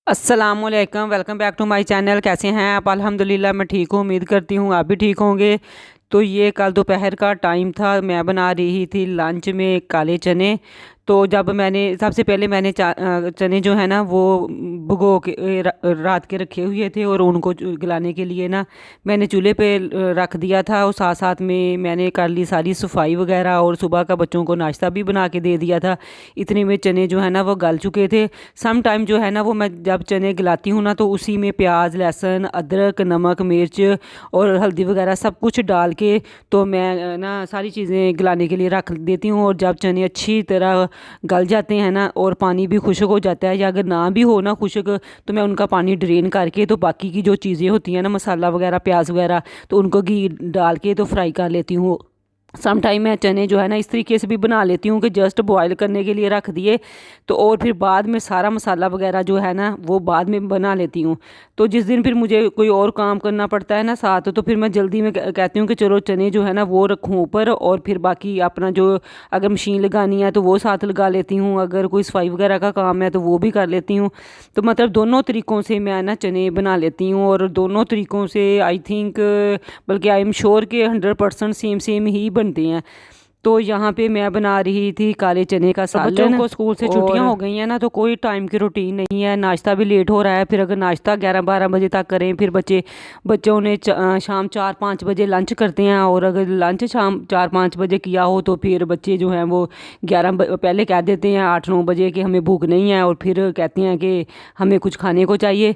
अस्सलामुअलैकुम, welcome back to my channel. कैसे हैं आप? अल्हम्दुलिल्लाह मैं ठीक हूँ। उम्मीद करती हूँ आप भी ठीक होंगे। तो ये कल दोपहर का टाइम था, मैं बना रही थी लंच में काले चने। तो जब मैंने सबसे पहले मैंने चने जो है ना वो भिगो के रात के रखे हुए थे, और उनको गलाने के लिए ना मैंने चूल्हे पे रख दिया था। और साथ साथ में मैंने कर ली सारी सफाई वगैरह, और सुबह का बच्चों को नाश्ता भी बना के दे दिया था। इतने में चने जो है ना वो गल चुके थे। सम टाइम जो है ना वो मैं जब चने गलाती हूँ ना तो उसी में प्याज, लहसुन, अदरक, नमक, मिर्च और हल्दी वगैरह सब कुछ डाल के तो मैं ना सारी चीज़ें गलाने के लिए रख देती हूँ। और जब चने अच्छी तरह गल जाते हैं ना और पानी भी खुश्क हो जाता है, या अगर ना भी हो ना खुश्क, तो मैं उनका पानी ड्रेन करके तो बाकी की जो चीज़ें होती हैं ना, मसाला वगैरह, प्याज वगैरह, तो उनको घी डाल के तो फ्राई कर लेती हूँ। सम टाइम मैं चने जो है ना इस तरीके से भी बना लेती हूँ कि जस्ट बॉईल करने के लिए रख दिए, तो और फिर बाद में सारा मसाला वगैरह जो है ना वो बाद में बना लेती हूँ। तो जिस दिन फिर मुझे कोई और काम करना पड़ता है ना साथ, तो फिर मैं जल्दी में कहती हूँ कि चलो चने जो है ना वो रखूँ ऊपर, और फिर बाकी अपना जो अगर मशीन लगानी है तो वो साथ लगा लेती हूँ, अगर कोई सफाई वगैरह का काम है तो वो भी कर लेती हूँ। तो मतलब दोनों तरीक़ों से मैं ना चने बना लेती हूँ, और दोनों तरीक़ों से आई थिंक, बल्कि आई एम श्योर कि 100% सेम सेम ही बनते हैं। तो यहाँ पे मैं बना रही थी काले चने का सालन। बच्चों को स्कूल से छुट्टियाँ हो गई हैं ना, तो कोई टाइम की रूटीन नहीं है, नाश्ता भी लेट हो रहा है। फिर अगर नाश्ता 11-12 बजे तक करें, फिर बच्चों ने शाम 4-5 बजे लंच करते हैं, और अगर लंच शाम 4-5 बजे किया हो तो फिर बच्चे जो हैं वो 11 पहले कह देते हैं 8-9 बजे कि हमें भूख नहीं है, और फिर कहते हैं कि हमें कुछ खाने को चाहिए।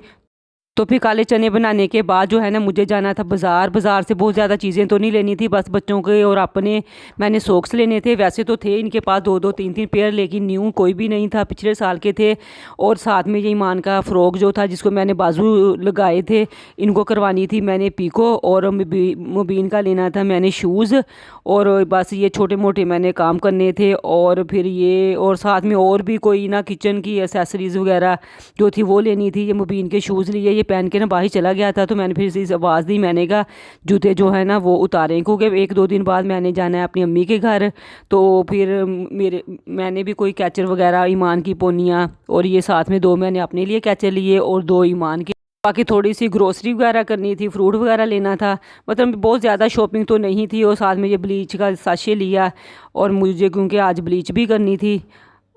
तो फिर काले चने बनाने के बाद जो है ना मुझे जाना था बाज़ार से बहुत ज़्यादा चीज़ें तो नहीं लेनी थी, बस बच्चों के और अपने मैंने सॉक्स लेने थे। वैसे तो थे इनके पास 2-2 3-3 पेयर, लेकिन न्यू कोई भी नहीं था, पिछले साल के थे। और साथ में ये ईमान का फ़्रॉक जो था जिसको मैंने बाजू लगाए थे, इनको करवानी थी मैंने पीको। और मुबीन का लेना था मैंने शूज़। और बस ये छोटे मोटे मैंने काम करने थे। और फिर ये और साथ में और भी कोई ना किचन की एसेसरीज़ वगैरह जो थी वो लेनी थी। ये मुबीन के शूज़ लिए, ये पहन के ना बाहर चला गया था, तो मैंने फिर इस आवाज़ दी, मैंने कहा जूते जो है ना वो उतारें, क्योंकि 1-2 दिन बाद मैंने जाना है अपनी अम्मी के घर। तो फिर मैंने भी कोई कैचर वगैरह, ईमान की पोनियाँ, और ये साथ में 2 मैंने अपने लिए कैचर लिए और 2 ईमान के। बाकी थोड़ी सी ग्रोसरी वगैरह करनी थी, फ्रूट वगैरह लेना था। मतलब बहुत ज़्यादा शॉपिंग तो नहीं थी। और साथ में ये ब्लीच का साशे लिया, और मुझे क्योंकि आज ब्लीच भी करनी थी।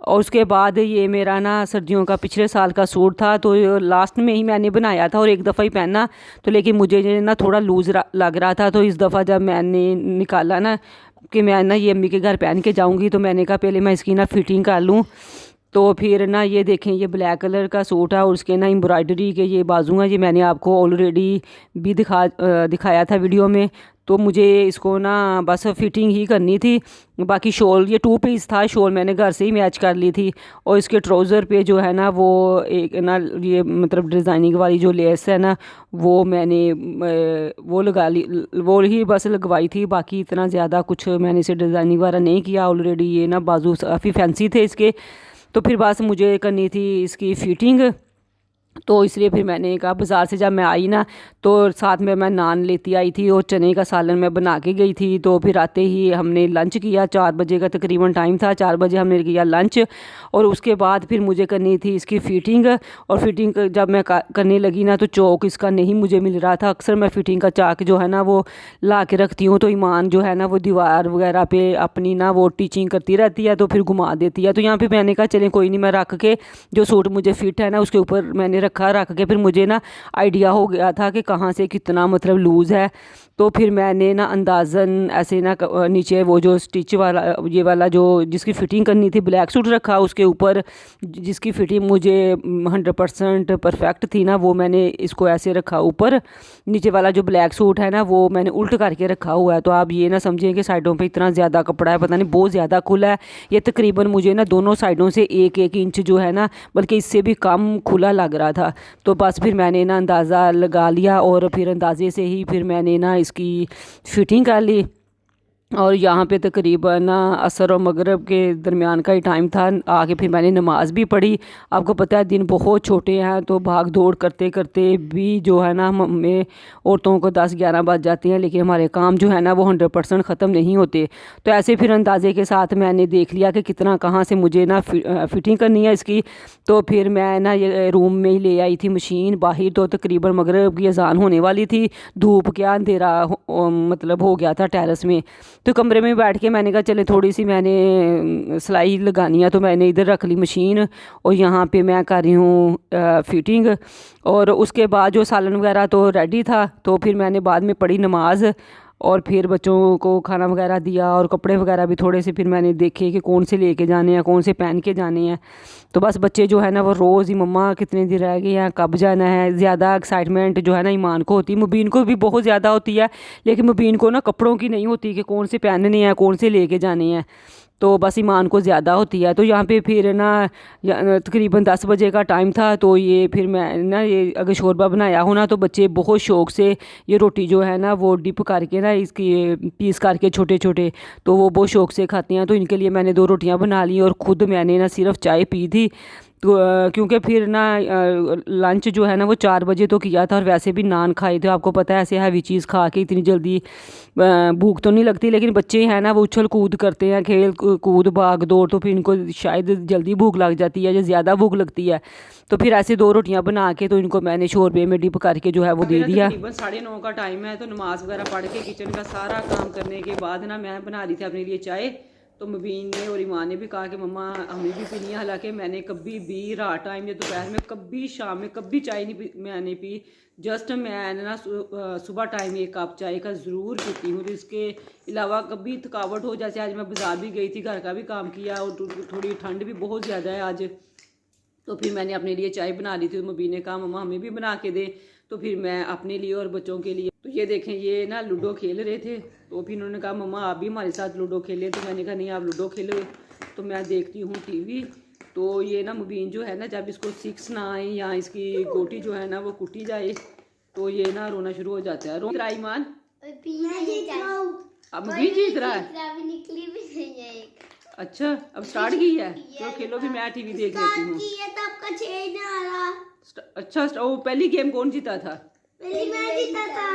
और उसके बाद ये मेरा ना सर्दियों का पिछले साल का सूट था, तो लास्ट में ही मैंने बनाया था और एक दफ़ा ही पहना। तो लेकिन मुझे ये ना थोड़ा लूज़ लग रहा था, तो इस दफ़ा जब मैंने निकाला ना कि मैं ना ये अम्मी के घर पहन के जाऊंगी, तो मैंने कहा पहले मैं इसकी ना फिटिंग कर लूँ। तो फिर ना ये देखें, ये ब्लैक कलर का सूट है, और उसके ना एम्ब्रॉयडरी के ये बाजू हैं। ये मैंने आपको ऑलरेडी भी दिखाया था वीडियो में। तो मुझे इसको ना बस फिटिंग ही करनी थी। बाकी शॉल, ये 2 पीस था, शॉल मैंने घर से ही मैच कर ली थी। और इसके ट्राउज़र पे जो है ना वो एक ना ये मतलब डिज़ाइनिंग वाली जो लेस है ना वो मैंने वो लगा ली, वो ही बस लगवाई थी। बाकी इतना ज़्यादा कुछ मैंने इसे डिज़ाइनिंग वगैरह नहीं किया। ऑलरेडी ये ना बाजू काफ़ी फैंसी थे इसके। तो फिर बस मुझे करनी थी इसकी फ़िटिंग। तो इसलिए फिर मैंने कहा, बाज़ार से जब मैं आई ना तो साथ में मैं नान लेती आई थी, और चने का सालन मैं बना के गई थी। तो फिर आते ही हमने लंच किया, 4 बजे का तकरीबन टाइम था, 4 बजे हमने किया लंच। और उसके बाद फिर मुझे करनी थी इसकी फ़िटिंग। और फिटिंग जब मैं करने लगी ना तो चौक इसका नहीं मुझे मिल रहा था। अक्सर मैं फ़िटिंग का चाक जो है ना वो ला के रखती हूँ, तो ईमान जो है ना वो दीवार वगैरह पे अपनी ना वो टीचिंग करती रहती है, तो फिर घुमा देती है। तो यहाँ पे मैंने कहा चलें कोई नहीं, मैं रख के जो सूट मुझे फिट है ना उसके ऊपर मैंने रख के फिर मुझे ना आइडिया हो गया था कि कहाँ से कितना मतलब लूज़ है। तो फिर मैंने ना अंदाज़न ऐसे ना नीचे वो जो स्टिच वाला ये वाला जो जिसकी फ़िटिंग करनी थी ब्लैक सूट रखा, उसके ऊपर जिसकी फ़िटिंग मुझे 100% परफेक्ट थी ना वो मैंने इसको ऐसे रखा ऊपर। नीचे वाला जो ब्लैक सूट है ना वो मैंने उल्ट करके रखा हुआ है। तो आप ये ना समझें कि साइडों पे इतना ज़्यादा कपड़ा है, पता नहीं बहुत ज़्यादा खुला है। ये तकरीबन मुझे ना दोनों साइडों से 1-1 इंच जो है ना, बल्कि इससे भी कम खुला लग रहा था। तो बस फिर मैंने ना अंदाज़ा लगा लिया, और फिर अंदाज़े से ही फिर मैंने ना इसकी फ़िटिंग कर ली। और यहाँ पे तकरीबन असर और मगरिब के दरमियान का ही टाइम था। आके फिर मैंने नमाज़ भी पढ़ी। आपको पता है दिन बहुत छोटे हैं, तो भाग दौड़ करते करते भी जो है ना हमें औरतों को 10-11 बज जाते हैं, लेकिन हमारे काम जो है ना वो 100% ख़त्म नहीं होते। तो ऐसे फिर अंदाज़े के साथ मैंने देख लिया कि कितना कहाँ से मुझे ना फ़िटिंग करनी है इसकी। तो फिर मैं ना ये रूम में ही ले आई थी मशीन बाहर। तो तकरीबन मगरिब की अज़ान होने वाली थी, धूप क्या अंधेरा मतलब हो गया था टेरेस में। तो कमरे में बैठ के मैंने कहा चले थोड़ी सी मैंने सिलाई लगानी है, तो मैंने इधर रख ली मशीन और यहाँ पे मैं कर रही हूँ फिटिंग। और उसके बाद जो सालन वगैरह तो रेडी था, तो फिर मैंने बाद में पढ़ी नमाज और फिर बच्चों को खाना वगैरह दिया और कपड़े वगैरह भी थोड़े से फिर मैंने देखे कि कौन से लेके जाने हैं, कौन से पहन के जाने हैं। तो बस बच्चे जो है ना वो रोज़ ही मम्मा कितने दिन रह गए हैं, कब जाना है। ज़्यादा एक्साइटमेंट जो है ना ईमान को होती है, मुबीन को भी बहुत ज़्यादा होती है, लेकिन मुबीन को ना कपड़ों की नहीं होती कि कौन से पहनने हैं, कौन से लेके जाने हैं। तो बस ईमान को ज़्यादा होती है। तो यहाँ पे फिर ना तकरीबन 10 बजे का टाइम था। तो ये फिर मैं ना ये अगर शोरबा बनाया हो ना, तो बच्चे बहुत शौक़ से ये रोटी जो है ना वो डिप करके ना इसकी पीस करके छोटे छोटे, तो वो बहुत शौक़ से खाते हैं। तो इनके लिए मैंने 2 रोटियाँ बना ली और ख़ुद मैंने ना सिर्फ चाय पी थी। तो क्योंकि फिर ना लंच जो है ना वो 4 बजे तो किया था, और वैसे भी नान खाए थे। आपको पता है ऐसे हैवी चीज़ खा के इतनी जल्दी भूख तो नहीं लगती, लेकिन बच्चे हैं ना वो उछल कूद करते हैं, खेल कूद भाग दौड़, तो फिर इनको शायद जल्दी भूख लग जाती है या ज़्यादा भूख लगती है। तो फिर ऐसे 2 रोटियां बना के तो इनको मैंने शोरबे में डिप करके जो है वो दे दिया। तकरीबन 9:30 का टाइम है। तो नमाज वगैरह पढ़ के किचन का सारा काम करने के बाद ना मैं बना रही थी अपने लिए चाय। तो मुबीन ने और ईमान ने भी कहा कि मम्मा हमें भी पीनी है। हालांकि मैंने कभी भी रात टाइम या दोपहर में कभी शाम में कभी चाय नहीं मैंने पी। जस्ट मैं ना सुबह टाइम 1 कप चाय का ज़रूर पीती हूँ। तो इसके अलावा कभी थकावट हो, जैसे आज मैं बाज़ार भी गई थी, घर का भी काम किया और थोड़ी ठंड भी बहुत ज़्यादा है आज। तो फिर मैंने अपने लिए चाय बना ली थी। तो मुबीन ने कहा मम्मा हमें भी बना के दे। तो फिर मैं अपने लिए और बच्चों के लिए, तो ये देखें ये ना लूडो खेल रहे थे। तो फिर उन्होंने कहा मम्मा आप भी हमारे साथ लूडो खेलें। तो मैंने कहा नहीं आप लूडो खेलो, तो मैं देखती हूँ टीवी। तो ये ना मुबीन जो है ना जब इसको 6 ना आए या इसकी गोटी जो है ना वो कुटी जाए, तो ये ना रोना शुरू हो जाता है। रो रहा है ईमान, अब मुबीन जीत रहा है। अच्छा अब स्टार्ट की है, तो खेलो भी मैं टीवी देख लेती हूँ। अच्छा वो पहली गेम कौन जीता था? पहली मैं जीता था।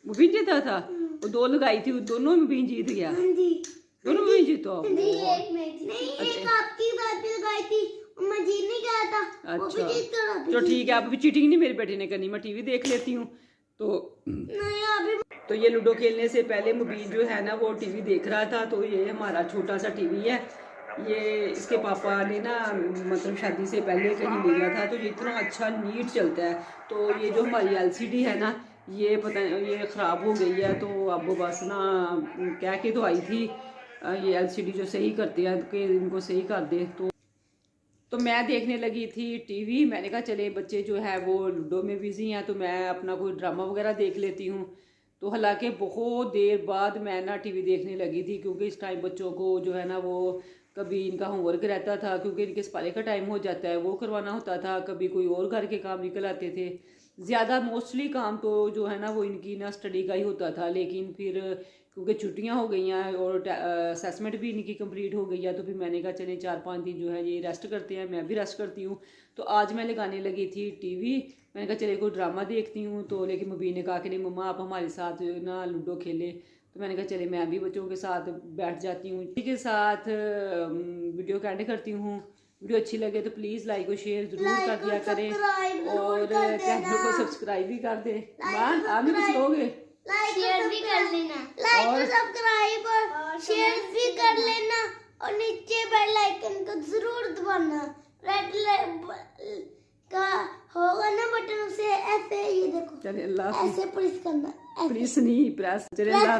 मुबीन जीता था। वो 2 लगाई थी, दोनों मुबीन जीत गया। दोनों मुबीन जीतो। एक आपकी बात पे लगाई थी, मैं जीत नहीं गया था। अच्छा वो भी जीत कर तो ठीक है, अब भी चीटिंग नहीं मेरे बेटे ने करनी, मैं टीवी देख लेती हूँ। तो नहीं अभी तो ये लूडो खेलने से पहले मुबीन जो है ना वो टीवी देख रहा था। तो ये हमारा छोटा सा टीवी है, ये इसके पापा ने ना मतलब शादी से पहले कहीं लिया था। तो ये इतना अच्छा नीट चलता है। तो ये जो हमारी LCD है ना ये पता ये ख़राब हो गई है। तो अब बस ना कह के तो आई थी ये LCD जो सही करते हैं कि इनको सही कर दे। तो मैं देखने लगी थी टीवी। मैंने कहा चले बच्चे जो है वो लूडो में बिजी हैं, तो मैं अपना कोई ड्रामा वगैरह देख लेती हूँ। तो हालांकि बहुत देर बाद मैं ना टीवी देखने लगी थी, क्योंकि इस टाइम बच्चों को जो है ना वो कभी इनका होमवर्क रहता था, क्योंकि इनके स्पाले का टाइम हो जाता है, वो करवाना होता था। कभी कोई और घर के काम निकल आते थे। ज़्यादा मोस्टली काम तो जो है ना वो इनकी ना स्टडी का ही होता था। लेकिन फिर क्योंकि छुट्टियां हो गई हैं और असेसमेंट भी इनकी कंप्लीट हो गई है, तो फिर मैंने कहा चले 4-5 दिन जो है ये रेस्ट करते हैं, मैं भी रेस्ट करती हूँ। तो आज मैं लगाने लगी थी टीवी। मैंने कहा चले कोई ड्रामा देखती हूँ। तो लेकिन मुबीन ने कहा कि नहीं मम्मा आप हमारे साथ ना लूडो खेले। तो मैंने कहा चले मैं भी बच्चों के साथ बैठ जाती हूँ। इसी के साथ वीडियो का एंड करती हूँ। वीडियो अच्छी लगे तो प्लीज़ लाइक और शेयर ज़रूर कर दिया करें, और चैनल को सब्सक्राइब भी कर दें। मान आप भी कुछ कहोगे? शेयर भी कर लेना, लाइक और सब्सक्राइब और शेयर भी कर लेना, और नीचे बेल आइकन को जरूर दबाना। रेड का होगा ना बटन, उसे ऐसे ये देखो चले अल्लाह ऐसे प्रेस करना, प्रेस नहीं प्रेस चले अल्लाह।